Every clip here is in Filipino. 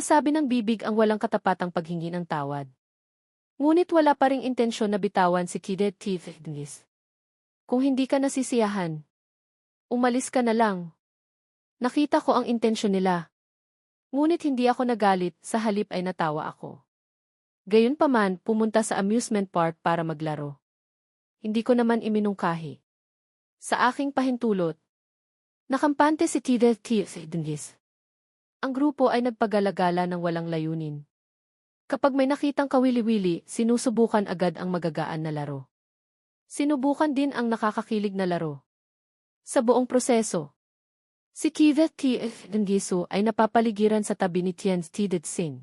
Sinasabi ng bibig ang walang katapatang paghingi ng tawad. Ngunit wala pa ring intensyon na bitawan si Kidet Tifednis. Kung hindi ka nasisiyahan, umalis ka na lang. Nakita ko ang intensyon nila. Ngunit hindi ako nagalit, sa halip ay natawa ako. Gayunpaman, pumunta sa amusement park para maglaro. Hindi ko naman iminungkahi. Sa aking pahintulot, nakampante si Kidet Tifednis. Ang grupo ay nagpagalagala ng walang layunin. Kapag may nakitang kawili-wili, sinusubukan agad ang magagaan na laro. Sinubukan din ang nakakakilig na laro. Sa buong proseso, si Kidet Tifednis ay napapaligiran sa tabi ni Tien Tidetsin.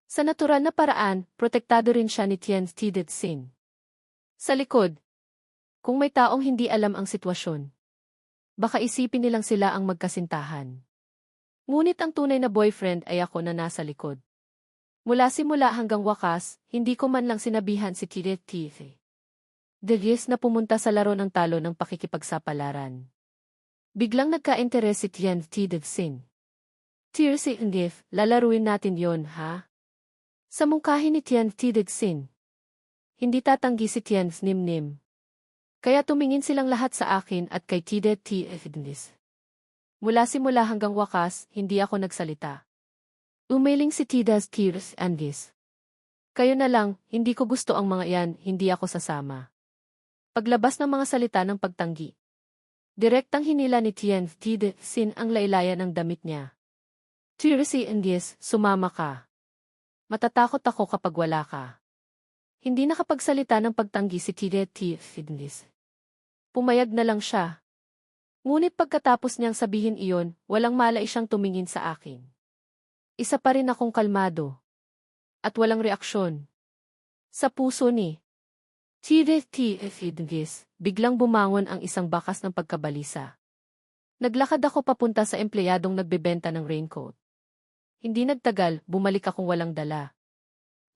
Sa natural na paraan, protektado rin siya ni Tien Tidetsin. Sa likod, kung may taong hindi alam ang sitwasyon, baka isipin nilang sila ang magkasintahan. Ngunit ang tunay na boyfriend ay ako na nasa likod. Mula simula hanggang wakas, hindi ko man lang sinabihan si Kidet Tifednis na pumunta sa laro ng talo ng pakikipagsapalaran. Biglang nagka-interes si Tien Tidetsin. Tifednis, lalaruin natin yon, ha? Sa mungkahi ni Tien Tidetsin. Hindi tatanggi si Tien Nimnim. Kaya tumingin silang lahat sa akin at kay Kidet Tifednis. Mula simula hanggang wakas, hindi ako nagsalita. Umiling si Tidetsin. Kayo na lang, hindi ko gusto ang mga yan, hindi ako sasama. Paglabas ng mga salita ng pagtanggi, direktang hinila ni Tien Tidetsin ang laylayan ng damit niya. Tidetsin, sumama ka. Matatakot ako kapag wala ka. Hindi nakapagsalita ng pagtanggi si Kidet Tifednis. Pumayag na lang siya. Ngunit pagkatapos niyang sabihin iyon, walang malay siyang tumingin sa akin. Isa pa rin akong kalmado. At walang reaksyon. Sa puso ni Kidet Tifednis, biglang bumangon ang isang bakas ng pagkabalisa. Naglakad ako papunta sa empleyadong nagbebenta ng raincoat. Hindi nagtagal, bumalik akong walang dala.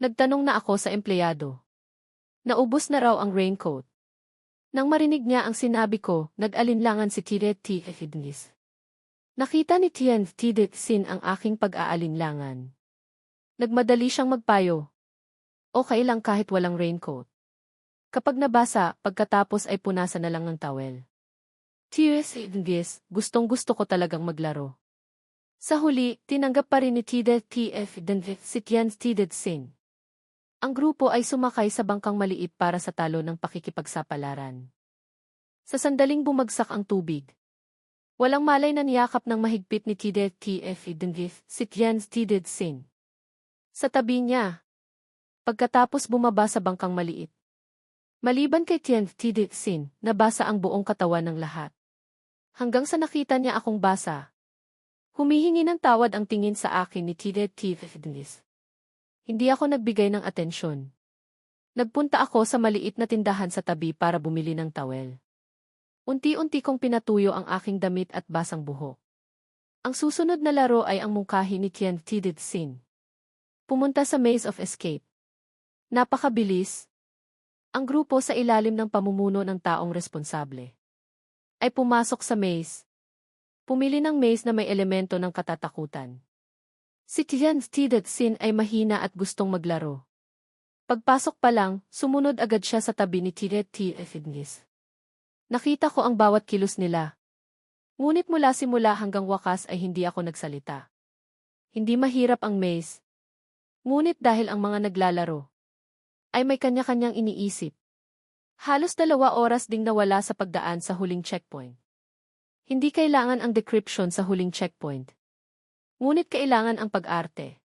Nagtanong na ako sa empleyado. Naubos na raw ang raincoat. Nang marinig niya ang sinabi ko, nag-alinlangan si Kidet Tifednis. Nakita ni Tien Tidetsin ang aking pag-aalinlangan. Nagmadali siyang magpayo. Okay lang kahit walang raincoat. Kapag nabasa, pagkatapos ay punasan na lang ng towel. Tifednis, gustong-gusto ko talagang maglaro. Sa huli, tinanggap pa rin ni Kidet Tifednis si Tien Tidetsin. Ang grupo ay sumakay sa bangkang maliit para sa talo ng pakikipagsapalaran. Sa sandaling bumagsak ang tubig, walang malay na niyakap ng mahigpit ni Kidet Tifednis si Tien Tidetsin. Sa tabi niya, pagkatapos bumaba sa bangkang maliit. Maliban kay Tien Tidetsin, nabasa ang buong katawan ng lahat. Hanggang sa nakita niya akong basa. Humihingi ng tawad ang tingin sa akin ni Kidet Tifednis. Hindi ako nagbigay ng atensyon. Nagpunta ako sa maliit na tindahan sa tabi para bumili ng towel. Unti-unti kong pinatuyo ang aking damit at basang buhok. Ang susunod na laro ay ang mungkahi ni Tien Tidetsin. Pumunta sa Maze of Escape. Napakabilis. Ang grupo sa ilalim ng pamumuno ng taong responsable ay pumasok sa maze. Pumili ng maze na may elemento ng katatakutan. Si Tien Tidetsin ay mahina at gustong maglaro. Pagpasok pa lang, sumunod agad siya sa tabi ni Kidet Tifednis. Nakita ko ang bawat kilos nila. Ngunit mula simula hanggang wakas ay hindi ako nagsalita. Hindi mahirap ang maze. Ngunit dahil ang mga naglalaro ay may kanya-kanyang iniisip. Halos 2 oras ding nawala sa pagdaan sa huling checkpoint. Hindi kailangan ang decryption sa huling checkpoint. Ngunit kailangan ang pag-arte.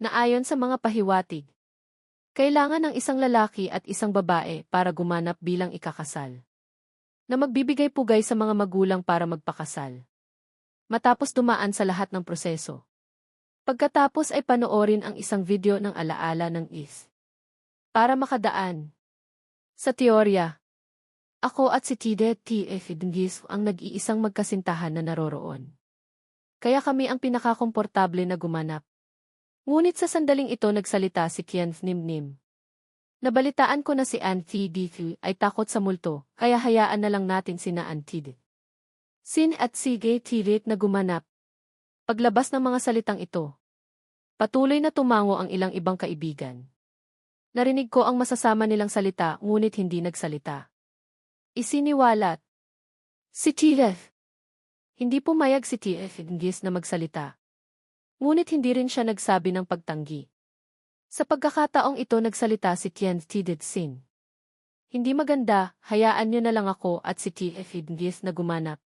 Na ayon sa mga pahiwatig, kailangan ng isang lalaki at isang babae para gumanap bilang ikakasal. Na magbibigay pugay sa mga magulang para magpakasal. Matapos dumaan sa lahat ng proseso. Pagkatapos ay panoorin ang isang video ng alaala ng is. Para makadaan. Sa teorya, ako at si Kidet Tifednis ang nag-iisang magkasintahan na naroroon. Kaya kami ang pinakakomportable na gumanap. Ngunit sa sandaling ito nagsalita si Tien Nimnim. Nabalitaan ko na si Tidetsin ay takot sa multo, kaya hayaan na lang natin sina Tidetsin at si Tidetsin na gumanap. Paglabas ng mga salitang ito, Patuloy na tumango ang ilang ibang kaibigan. Narinig ko ang masasama nilang salita ngunit hindi nagsalita. Isiniwalat. Si TF. Hindi pumayag si TF Ingis na magsalita. Ngunit hindi rin siya nagsabi ng pagtanggi. Sa pagkakataong ito nagsalita si Tian Tidetsin. Hindi maganda, hayaan niyo na lang ako at si TF Ingis na gumanap.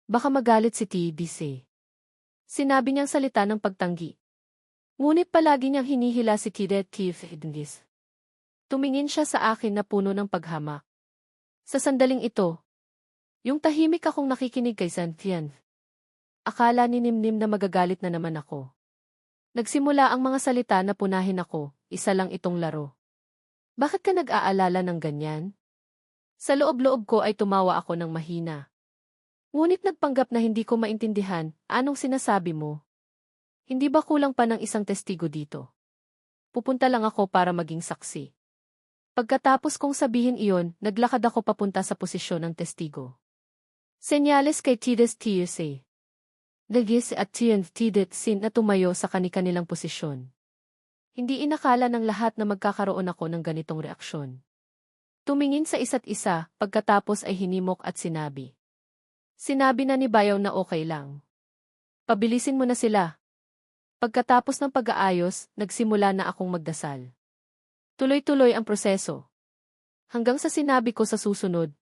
Baka magalit si TBC. Sinabi niyang salita ng pagtanggi. Ngunit palagi niyang hinihila si TF Ingis. Tumingin siya sa akin na puno ng paghamak. Sa sandaling ito, yung tahimik akong nakikinig kay Santian. Akala ni Nimnim na magagalit na naman ako. Nagsimula ang mga salita na punahin ako, isa lang itong laro. Bakit ka nag-aalala ng ganyan? Sa loob-loob ko ay tumawa ako ng mahina. Ngunit nagpanggap na hindi ko maintindihan, anong sinasabi mo? Hindi ba kulang pa ng isang testigo dito? Pupunta lang ako para maging saksi. Pagkatapos kong sabihin iyon, naglakad ako papunta sa posisyon ng testigo. Senyales kay Tides TSA. Nagis at Tidetsin na tumayo sa kani-kanilang posisyon. Hindi inakala ng lahat na magkakaroon ako ng ganitong reaksyon. Tumingin sa isa't isa, pagkatapos ay hinimok at sinabi. Sinabi na ni Bayaw na okay lang. Pabilisin mo na sila. Pagkatapos ng pag-aayos, nagsimula na akong magdasal. Tuloy-tuloy ang proseso. Hanggang sa sinabi ko sa susunod,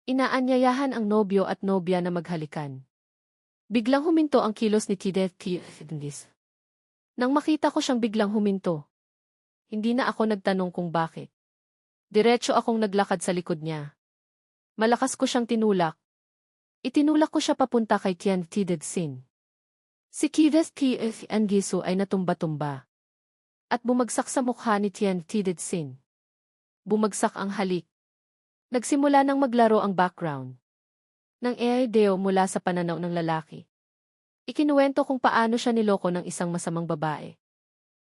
inaanyayahan ang nobyo at nobya na maghalikan. Biglang huminto ang kilos ni Tidetsin. Nang makita ko siyang biglang huminto, hindi na ako nagtanong kung bakit. Diretso akong naglakad sa likod niya. Malakas ko siyang tinulak. Itinulak ko siya papunta kay Tian Tidetsin. Si Tidetsin ay natumba-tumba. At bumagsak sa mukha ni Tian Tidetsin. Bumagsak ang halik. Nagsimula nang maglaro ang background ng ideo mula sa pananaw ng lalaki. Ikinuwento kung paano siya niloko ng isang masamang babae.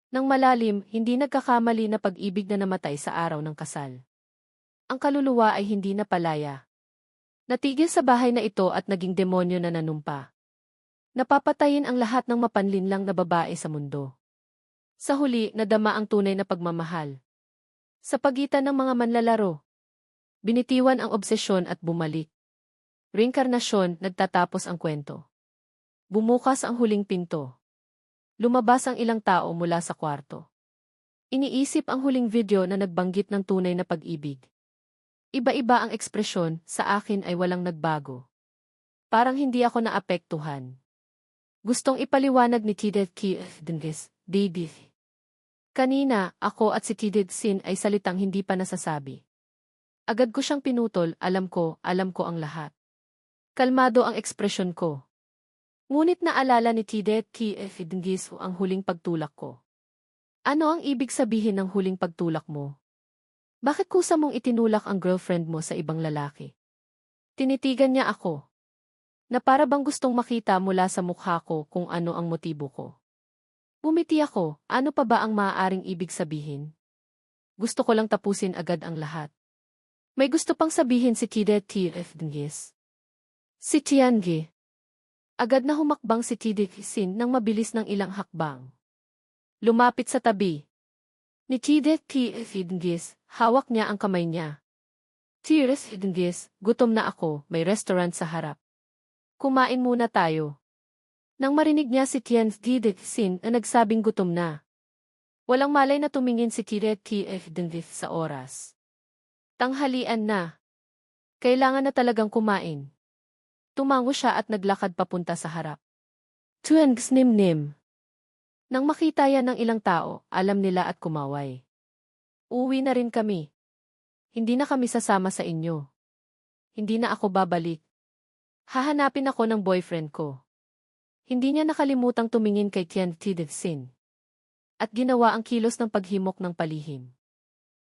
Nang malalim, hindi nagkakamali na pag-ibig na namatay sa araw ng kasal. Ang kaluluwa ay hindi napalaya. Natigil sa bahay na ito at naging demonyo na nanumpa. Napapatayin ang lahat ng mapanlinlang na babae sa mundo. Sa huli, nadama ang tunay na pagmamahal. Sa pagitan ng mga manlalaro, binitiwan ang obsesyon at bumalik. Reinkarnasyon, nagtatapos ang kwento. Bumukas ang huling pinto. Lumabas ang ilang tao mula sa kwarto. Iniisip ang huling video na nagbanggit ng tunay na pag-ibig. Iba-iba ang ekspresyon, sa akin ay walang nagbago. Parang hindi ako naapektuhan. Gustong ipaliwanag ni Tidetsin, David. Kanina, ako at si Tidetsin ay salitang hindi pa nasasabi. Agad ko siyang pinutol, alam ko ang lahat. Kalmado ang ekspresyon ko. Ngunit naalala ni Tidetsin ang huling pagtulak ko. Ano ang ibig sabihin ng huling pagtulak mo? Bakit kusa mong itinulak ang girlfriend mo sa ibang lalaki? Tinitigan niya ako. Na para bang gustong makita mula sa mukha ko kung ano ang motibo ko. Bumiti ako, ano pa ba ang maaaring ibig sabihin? Gusto ko lang tapusin agad ang lahat. May gusto pang sabihin si Tidetsin. Si Tiange. Agad na humakbang si Tidetsin nang mabilis ng ilang hakbang. Lumapit sa tabi. Ni Tidetsin, hawak niya ang kamay niya. Tidetsin, gutom na ako, may restaurant sa harap. Kumain muna tayo. Nang marinig niya si Tian Tidetsin na nagsabing gutom na. Walang malay na tumingin si Tidetsin sa oras. Tanghalian na. Kailangan na talagang kumain. Tumango siya at naglakad papunta sa harap. Tuangs nim-nim. Nang makita yan ng ilang tao, alam nila at kumaway. Uwi na rin kami. Hindi na kami sasama sa inyo. Hindi na ako babalik. Hahanapin ako ng boyfriend ko. Hindi niya nakalimutang tumingin kay Tian Tidetsin. At ginawa ang kilos ng paghimok ng palihim.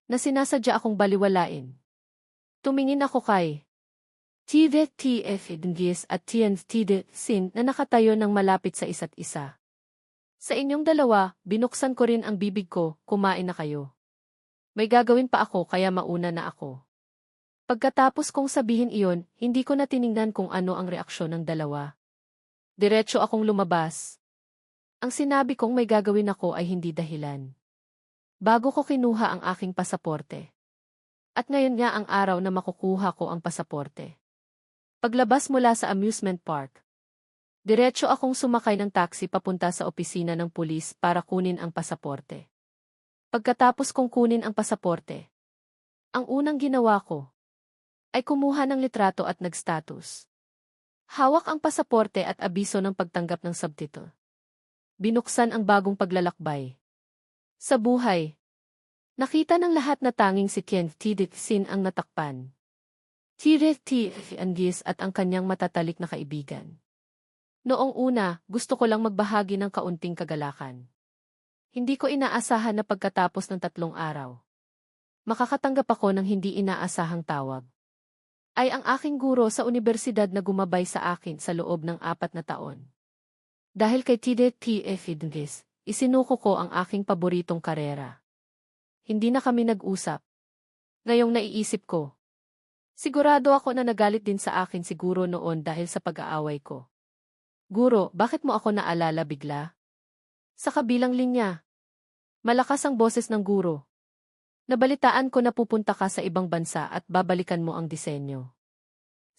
Na sinasadya akong baliwalain. Tumingin ako kay Tidetsin at Tian Tidetsin na nakatayo ng malapit sa isa't isa. Sa inyong dalawa, binuksan ko rin ang bibig ko, kumain na kayo. May gagawin pa ako kaya mauna na ako. Pagkatapos kong sabihin iyon, hindi ko na tiningnan kung ano ang reaksyon ng dalawa. Diretso akong lumabas. Ang sinabi kong may gagawin ako ay hindi dahilan. Bago ko kinuha ang aking pasaporte. At ngayon nga ang araw na makukuha ko ang pasaporte. Paglabas mula sa amusement park, diretso akong sumakay ng taxi papunta sa opisina ng pulis para kunin ang pasaporte. Pagkatapos kong kunin ang pasaporte, ang unang ginawa ko ay kumuha ng litrato at nag-status. Hawak ang pasaporte at abiso ng pagtanggap ng subtitle. Binuksan ang bagong paglalakbay. Sa buhay, nakita ng lahat na tanging si Ken Tiditsin ang natakpan. Tidit at ang kanyang matatalik na kaibigan. Noong una, gusto ko lang magbahagi ng kaunting kagalakan. Hindi ko inaasahan na pagkatapos ng 3 araw, makakatanggap ako ng hindi inaasahang tawag. Ay ang aking guro sa unibersidad na gumabay sa akin sa loob ng 4 na taon. Dahil kay Tidit, isinuko ko ang aking paboritong karera. Hindi na kami nag-usap. Ngayong naiisip ko, sigurado ako na nagalit din sa akin si guro noon dahil sa pag-aaway ko. Guro, bakit mo ako naalala bigla? Sa kabilang linya, malakas ang boses ng guro. Nabalitaan ko na pupunta ka sa ibang bansa at babalikan mo ang disenyo.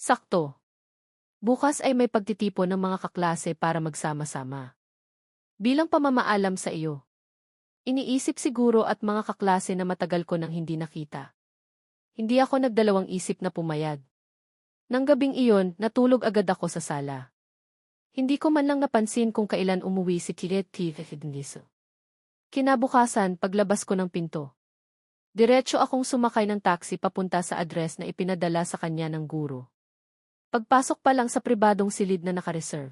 Sakto. Bukas ay may pagtitipon ng mga kaklase para magsama-sama. Bilang pamamaalam sa iyo, iniisip siguro at mga kaklase na matagal ko nang hindi nakita. Hindi ako nagdalawang isip na pumayag. Nang gabing iyon, natulog agad ako sa sala. Hindi ko man lang napansin kung kailan umuwi si Tidit. Kinabukasan, paglabas ko ng pinto, diretso akong sumakay ng taxi papunta sa address na ipinadala sa kanya ng guro. Pagpasok pa lang sa pribadong silid na nakareserve,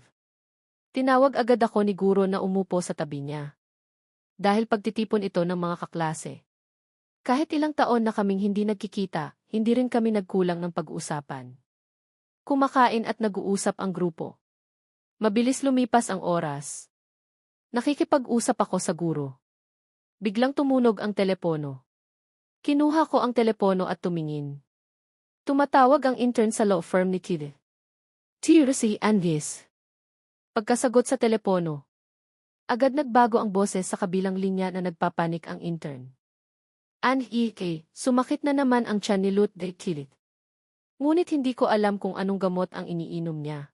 tinawag agad ako ni guro na umupo sa tabi niya. Dahil pagtitipon ito ng mga kaklase. Kahit ilang taon na kaming hindi nagkikita, hindi rin kami nagkulang ng pag-uusapan. Kumakain at nag-uusap ang grupo. Mabilis lumipas ang oras. Nakikipag-usap ako sa guro. Biglang tumunog ang telepono. Kinuha ko ang telepono at tumingin. Tumatawag ang intern sa law firm ni Tidit. Si Andis. Pagkasagot sa telepono, agad nagbago ang boses sa kabilang linya na nagpapanik ang intern. Sumakit na naman ang tiyan ni Tidit. Ngunit hindi ko alam kung anong gamot ang iniinom niya.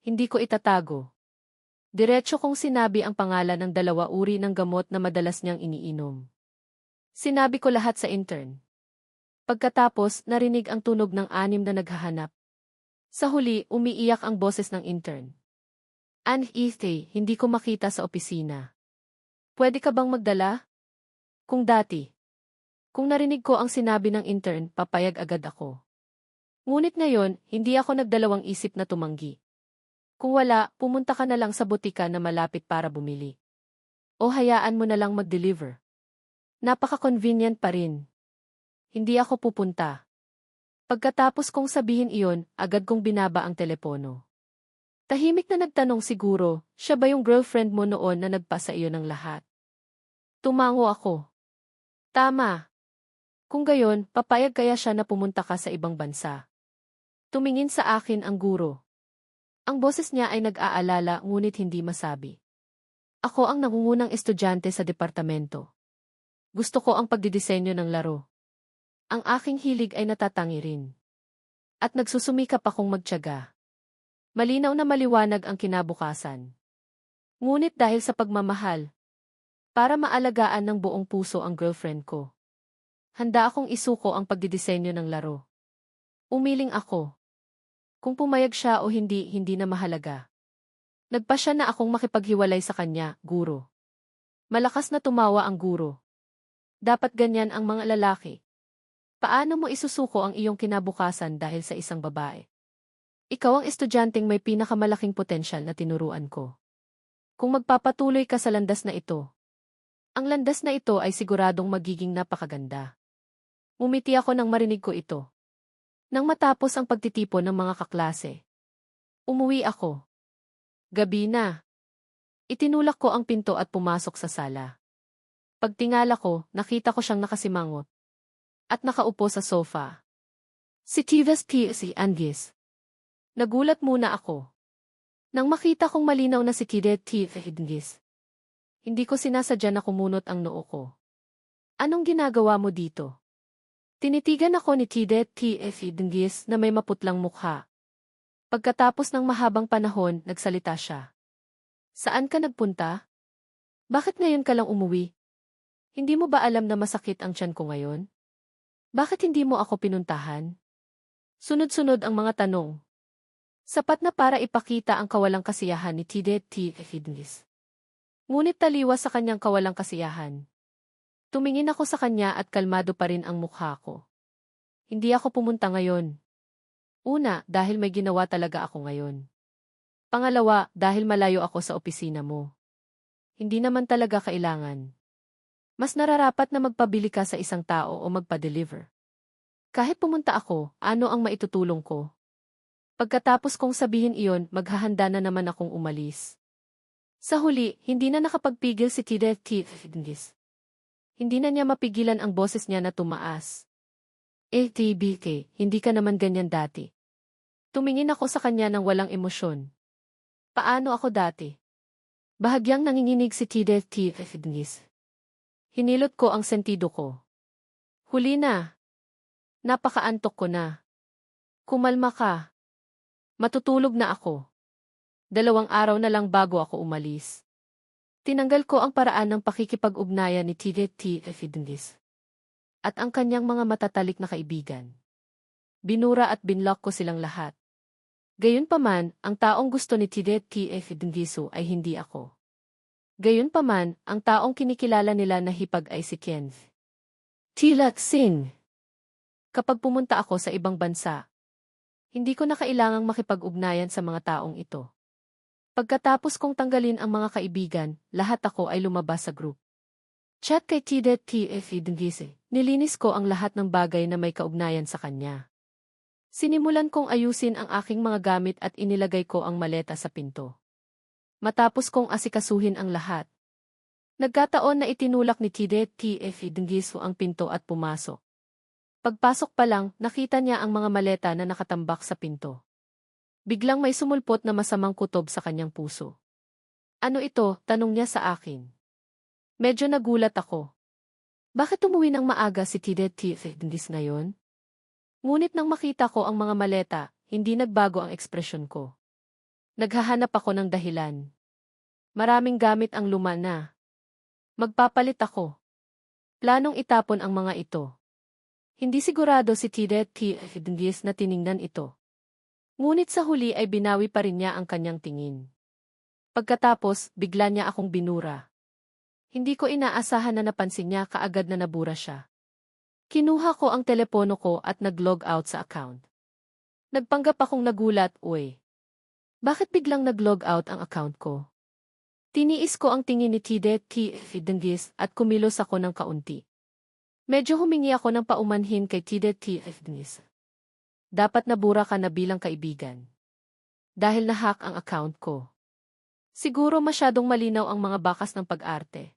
Hindi ko itatago. Diretso kong sinabi ang pangalan ng 2 uri ng gamot na madalas niyang iniinom. Sinabi ko lahat sa intern. Pagkatapos, narinig ang tunog ng 6 na naghahanap. Sa huli, umiiyak ang boses ng intern. Hindi ko makita sa opisina. Pwede ka bang magdala? Kung dati. Kung narinig ko ang sinabi ng intern, papayag agad ako. Ngunit ngayon, hindi ako nagdalawang isip na tumanggi. Kung wala, pumunta ka na lang sa butika na malapit para bumili. O hayaan mo na lang mag-deliver. Napaka-convenient pa rin. Hindi ako pupunta. Pagkatapos kong sabihin iyon, agad kong binaba ang telepono. Tahimik na nagtanong siguro, siya ba yung girlfriend mo noon na nagpasa iyo ng lahat? Tumango ako. Tama. Kung gayon, papayag kaya siya na pumunta ka sa ibang bansa. Tumingin sa akin ang guro. Ang boses niya ay nag-aalala ngunit hindi masabi. Ako ang nangungunang estudyante sa departamento. Gusto ko ang pagdidisenyo ng laro. Ang aking hilig ay natatangi rin. At nagsusumikap akong magtiyaga. Malinaw na maliwanag ang kinabukasan. Ngunit dahil sa pagmamahal, para maalagaan ng buong puso ang girlfriend ko, handa akong isuko ang pagdidisenyo ng laro. Umiling ako. Kung pumayag siya o hindi, hindi na mahalaga. Nagpasya na akong makipaghiwalay sa kanya, guro. Malakas na tumawa ang guro. Dapat ganyan ang mga lalaki. Paano mo isusuko ang iyong kinabukasan dahil sa isang babae? Ikaw ang estudyanteng may pinakamalaking potensyal na tinuruan ko. Kung magpapatuloy ka sa landas na ito, ang landas na ito ay siguradong magiging napakaganda. Umiti ako nang marinig ko ito. Nang matapos ang pagtitipon ng mga kaklase, umuwi ako. Gabi na. Itinulak ko ang pinto at pumasok sa sala. Pagtingala ko, nakita ko siyang nakasimangot at nakaupo sa sofa. Si Andis. Nagulat muna ako. Nang makita kong malinaw na si Tidit, Hindi ko sinasadya na kumunot ang noo ko. Anong ginagawa mo dito? Tinitigan ako ni Tidet T.F. Dengis na may maputlang mukha. Pagkatapos ng mahabang panahon, nagsalita siya. Saan ka nagpunta? Bakit ngayon ka lang umuwi? Hindi mo ba alam na masakit ang tiyan ko ngayon? Bakit hindi mo ako pinuntahan? Sunod-sunod ang mga tanong. Sapat na para ipakita ang kawalang kasiyahan ni Tidet T.F. Dengis. Ngunit taliwas sa kanyang kawalang kasiyahan. Tumingin ako sa kanya at kalmado pa rin ang mukha ko. Hindi ako pumunta ngayon. Una, dahil may ginawa talaga ako ngayon. Pangalawa, dahil malayo ako sa opisina mo. Hindi naman talaga kailangan. Mas nararapat na magpabili ka sa isang tao o magpa-deliver. Kahit pumunta ako, ano ang maitutulong ko? Pagkatapos kong sabihin iyon, maghahanda na naman akong umalis. Sa huli, hindi na nakapagpigil si Tidet T.F. Dengis. Hindi na niya mapigilan ang boses niya na tumaas. TBK, hindi ka naman ganyan dati. Tumingin ako sa kanya ng walang emosyon. Paano ako dati? Bahagyang nanginginig si Tidet T.F. Dengis. Hinilot ko ang sentido ko. Huli na. Napakaantok ko na. Kumalma ka. Matutulog na ako. 2 araw na lang bago ako umalis. Tinanggal ko ang paraan ng pakikipag-ugnayan ni Tidet T.F. Dengis. At ang kanyang mga matatalik na kaibigan. Binura at binlock ko silang lahat. Gayunpaman, ang taong gusto ni Tidet T.F. Dengis ay hindi ako. Gayunpaman, ang taong kinikilala nila na hipag ay si Kenneth Lacsin. Kapag pumunta ako sa ibang bansa, hindi ko na kailangang makipag-ugnayan sa mga taong ito. Pagkatapos kong tanggalin ang mga kaibigan, lahat ako ay lumabas sa group. Chat kay Tidet T.F. Dengis. Nilinis ko ang lahat ng bagay na may kaugnayan sa kanya. Sinimulan kong ayusin ang aking mga gamit at inilagay ko ang maleta sa pinto. Matapos kong asikasuhin ang lahat. Nagkataon na itinulak ni Tidet T.F. Dengis ang pinto at pumasok. Pagpasok pa lang, nakita niya ang mga maleta na nakatambak sa pinto. Biglang may sumulpot na masamang kutob sa kanyang puso. Ano ito? Tanong niya sa akin. Medyo nagulat ako. Bakit umuwi ng maaga si Tidet T.F. Dengis ngayon? Ngunit nang makita ko ang mga maleta, hindi nagbago ang ekspresyon ko. Naghahanap ako ng dahilan. Maraming gamit ang luma na. Magpapalit ako. Planong itapon ang mga ito. Hindi sigurado si Tidet T.F. Dengis na tiningnan ito. Ngunit sa huli ay binawi pa rin niya ang kanyang tingin. Pagkatapos, bigla niya akong binura. Hindi ko inaasahan na napansin niya kaagad na nabura siya. Kinuha ko ang telepono ko at nag-log out sa account. Nagpanggap akong nagulat, uy. Bakit biglang nag-log out ang account ko? Tiniis ko ang tingin ni Tidet T.F. Dengis at kumilos ako ng kaunti. Medyo humingi ako ng paumanhin kay Tidet T.F. Dengis. Dapat nabura ka na bilang kaibigan. Dahil nahack ang account ko. Siguro masyadong malinaw ang mga bakas ng pag-arte.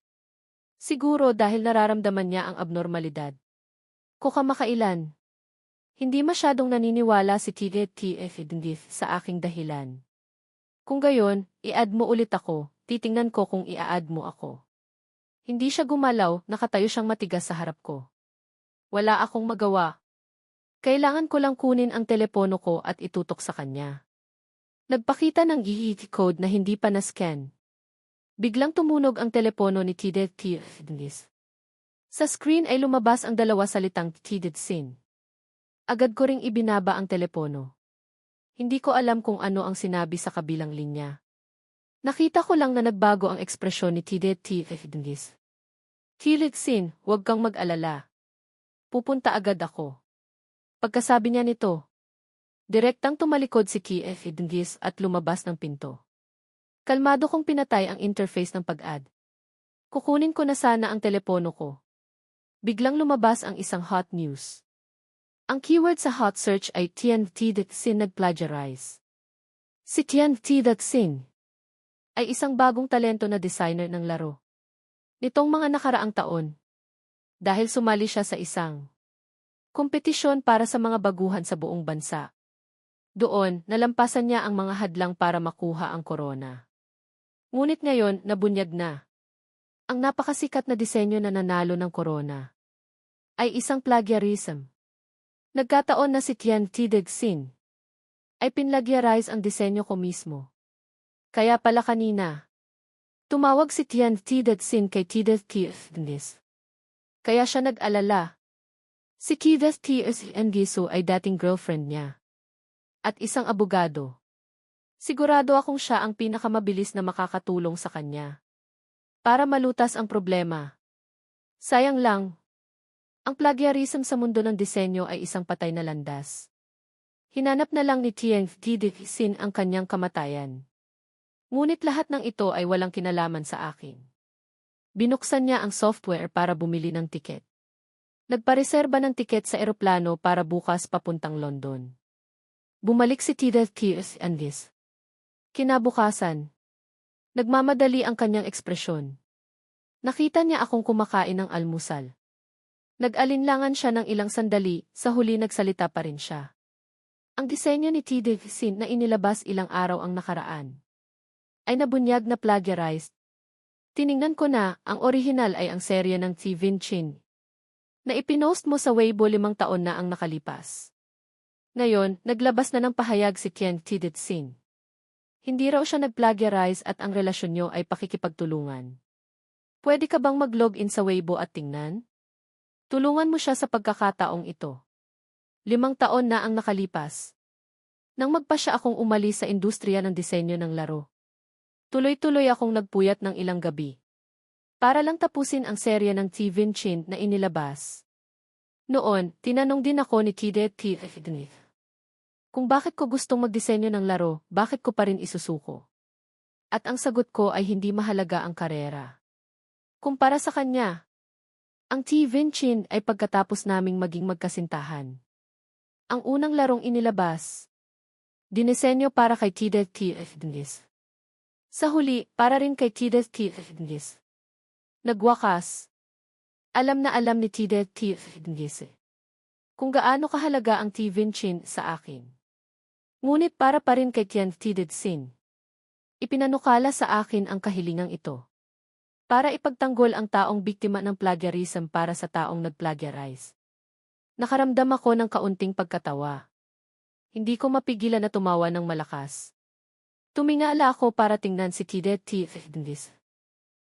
Siguro dahil nararamdaman niya ang abnormalidad. Kukamakailan. Hindi masyadong naniniwala si Tidet T.F. Dengis sa aking dahilan. Kung gayon, i-add mo ulit ako, titingnan ko kung i-add mo ako. Hindi siya gumalaw, nakatayo siyang matigas sa harap ko. Wala akong magawa. Kailangan ko lang kunin ang telepono ko at itutok sa kanya. Nagpakita ng EET code na hindi pa na-scan. Biglang tumunog ang telepono ni Tidet T.F. Dengis. Sa screen ay lumabas ang 2 salitang Tidet Sin. Agad ko ring ibinaba ang telepono. Hindi ko alam kung ano ang sinabi sa kabilang linya. Nakita ko lang na nagbago ang ekspresyon ni Tidet T.F. Dengis. Tidet Sin, huwag kang mag-alala. Pupunta agad ako. Pagkasabi niya nito, direktang tumalikod si T.F. Dengis at lumabas ng pinto. Kalmado kong pinatay ang interface ng pag-add. Kukunin ko na sana ang telepono ko. Biglang lumabas ang isang hot news. Ang keyword sa hot search ay TNT.Sin nag-plagiarize. Si TNT.Sin ay isang bagong talento na designer ng laro. Nitong mga nakaraang taon. Dahil sumali siya sa isang kompetisyon para sa mga baguhan sa buong bansa. Doon, nalampasan niya ang mga hadlang para makuha ang korona. Ngunit ngayon, nabunyag na. Ang napakasikat na disenyo na nanalo ng corona ay isang plagiarism. Nagkataon na si Tian Tidexin ay pinlagiarize ang disenyo ko mismo. Kaya pala kanina, tumawag si Tian Tidexin kay Tideth Tiefnis. Kaya siya nag-alala. Si Tideth Tiefnis ay dating girlfriend niya. At isang abogado. Sigurado akong siya ang pinakamabilis na makakatulong sa kanya. Para malutas ang problema. Sayang lang. Ang plagiarism sa mundo ng disenyo ay isang patay na landas. Hinanap na lang ni Tian Tidexin ang kanyang kamatayan. Ngunit lahat ng ito ay walang kinalaman sa akin. Binuksan niya ang software para bumili ng tiket. Nagpareserba ng tiket sa eroplano para bukas papuntang London. Bumalik si Tideth Tiefnis. Kinabukasan. Nagmamadali ang kanyang ekspresyon. Nakita niya akong kumakain ng almusal. Nag-alinlangan siya ng ilang sandali, sa huli nagsalita pa rin siya. Ang disenyo ni Tidexin na inilabas ilang araw ang nakaraan ay nabunyag na plagiarized. Tiningnan ko na, ang orihinal ay ang serye ng T. Vincin na ipinost mo sa Weibo 5 taon na ang nakalipas. Ngayon, naglabas na ng pahayag si Tian Tidexin. Hindi raw siya nag-plagiarize at ang relasyon niyo ay pakikipagtulungan. Pwede ka bang mag-login sa Weibo at tingnan? Tulungan mo siya sa pagkakataong ito. 5 taon na ang nakalipas. Nang magpa siya akong umalis sa industriya ng disenyo ng laro. Tuloy-tuloy akong nagpuyat ng ilang gabi. Para lang tapusin ang serye ng T. Vincin na inilabas. Noon, tinanong din ako ni Tideth Tiefnis kung bakit ko gustong magdisenyo ng laro, bakit ko pa rin isusuko. At ang sagot ko ay hindi mahalaga ang karera. Kumpara sa kanya, ang T. Vincin ay pagkatapos naming maging magkasintahan. Ang unang larong inilabas, dinisenyo para kay Tideth Tiefnis. Sa huli, para rin kay Tideth Tiefnis. Nagwakas. Alam na alam ni Tideth Tiefnis kung gaano kahalaga ang T. Vincin sa akin. Ngunit para pa rin kay Tian Tidexin. Ipinanukala sa akin ang kahilingang ito. Para ipagtanggol ang taong biktima ng plagiarism para sa taong nag-plagiarize. Nakaramdam ako ng kaunting pagkatawa. Hindi ko mapigilan na tumawa ng malakas. Tumingala ako para tingnan si Tideth Tiefnis.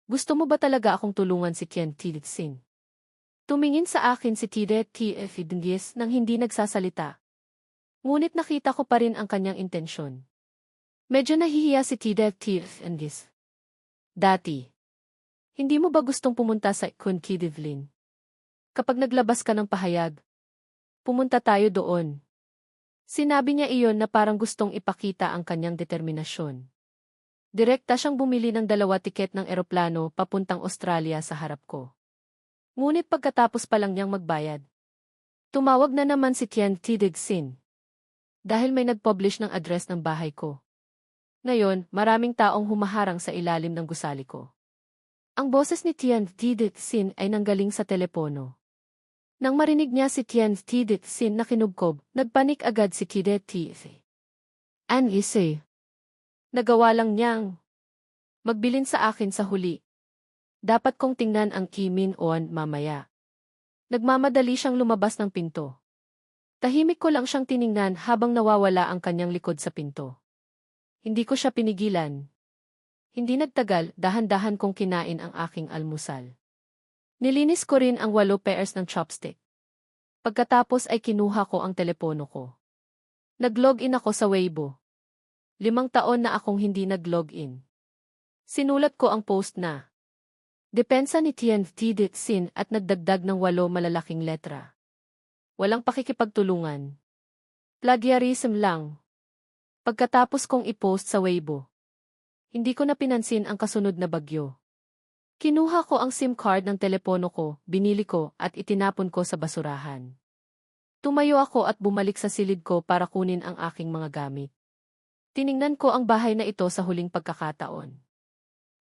Gusto mo ba talaga akong tulungan si Tian Tidexin? Tumingin sa akin si Tideth Tiefnis nang hindi nagsasalita. Ngunit nakita ko pa rin ang kanyang intensyon. Medyo nahihiya si Tideth Tiefnis. Dati. Hindi mo ba gustong pumunta sa Kunkidivlin? Kapag naglabas ka ng pahayag, pumunta tayo doon. Sinabi niya iyon na parang gustong ipakita ang kanyang determinasyon. Direkta siyang bumili ng 2 tiket ng eroplano papuntang Australia sa harap ko. Ngunit pagkatapos pa lang niyang magbayad, tumawag na naman si Tian Tidexin. Dahil may nag-publish ng address ng bahay ko. Ngayon, maraming taong humaharang sa ilalim ng gusali ko. Ang boses ni Tian Tidexin ay nanggaling sa telepono. Nang marinig niya si Tian Tidexin na kinubkob, nagpanik agad si Tideth Tiefnis. An ise. Nagawa lang niyang magbilin sa akin sa huli. Dapat kong tingnan ang Kimin On mamaya. Nagmamadali siyang lumabas ng pinto. Tahimik ko lang siyang tiningnan habang nawawala ang kanyang likod sa pinto. Hindi ko siya pinigilan. Hindi nagtagal, dahan-dahan kong kinain ang aking almusal. Nilinis ko rin ang 8 pairs ng chopstick. Pagkatapos ay kinuha ko ang telepono ko. Nag-login ako sa Weibo. 5 taon na akong hindi nag-login. Sinulat ko ang post na depensa ni Tian Tidexin at nagdagdag ng 8 malalaking letra. Walang pakikipagtulungan. Plagiarism lang. Pagkatapos kong i-post sa Weibo, hindi ko na pinansin ang kasunod na bagyo. Kinuha ko ang SIM card ng telepono ko, binili ko at itinapon ko sa basurahan. Tumayo ako at bumalik sa silid ko para kunin ang aking mga gamit. Tiningnan ko ang bahay na ito sa huling pagkakataon.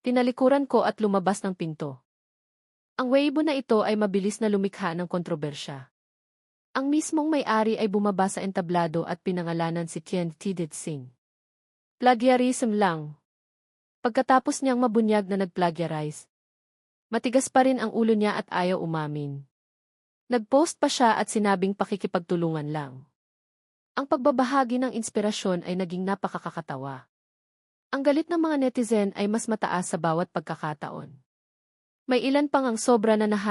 Tinalikuran ko at lumabas ng pinto. Ang Weibo na ito ay mabilis na lumikha ng kontrobersya. Ang mismong may-ari ay bumaba sa entablado at pinangalanan si Tian Tidexin. Plagiarism lang. Pagkatapos niyang mabunyag na nag-plagiarize, Matigas pa rin ang ulo niya at ayaw umamin. Nag-post pa siya at sinabing pakikipagtulungan lang. Ang pagbabahagi ng inspirasyon ay naging napakakatawa. Ang galit ng mga netizen ay mas mataas sa bawat pagkakataon. May ilan pang ang sobra na